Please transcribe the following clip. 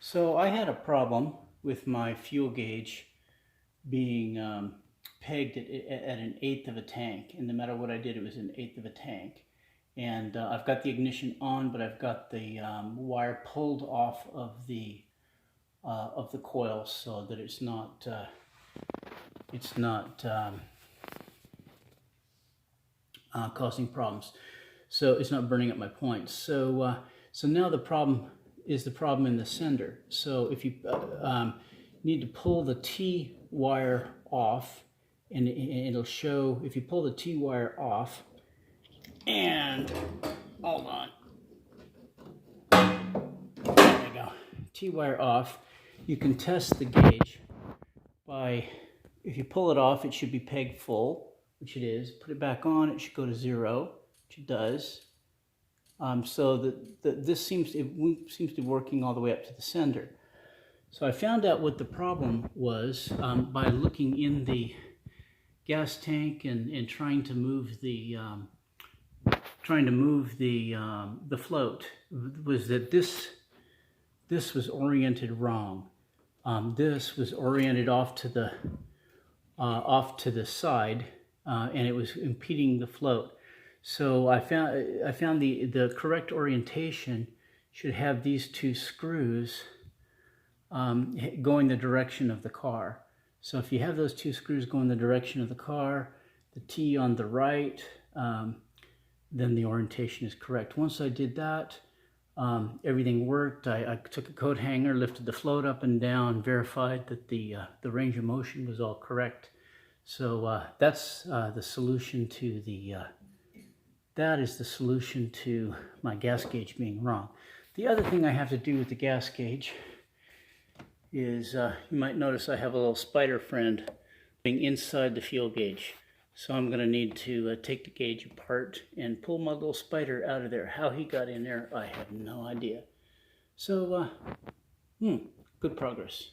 So I had a problem with my fuel gauge being pegged at an eighth of a tank, and no matter what I did, it was an eighth of a tank. And I've got the ignition on, but I've got the wire pulled off of the coil so that it's not causing problems. So it's not burning up my points. So now the problem is the problem in the sender. So if you need to pull the T wire off, and it'll show, if you pull the T wire off, and hold on, there we go, T wire off, you can test the gauge by, if you pull it off, it should be pegged full, which it is. Put it back on, it should go to 0, which it does. So this seems to be working all the way up to the sender. So I found out what the problem was by looking in the gas tank and trying to move the float. Was that this was oriented wrong. This was oriented off to the side, and it was impeding the float. So I found the correct orientation should have these two screws going the direction of the car. So if you have those two screws going the direction of the car, the T on the right, then the orientation is correct. Once I did that, everything worked. I took a coat hanger, lifted the float up and down, verified that the range of motion was all correct. So that's the solution to that is the solution to my gas gauge being wrong. The other thing I have to do with the gas gauge is, you might notice I have a little spider friend being inside the fuel gauge. So I'm going to need to take the gauge apart and pull my little spider out of there. How he got in there, I have no idea. So, good progress.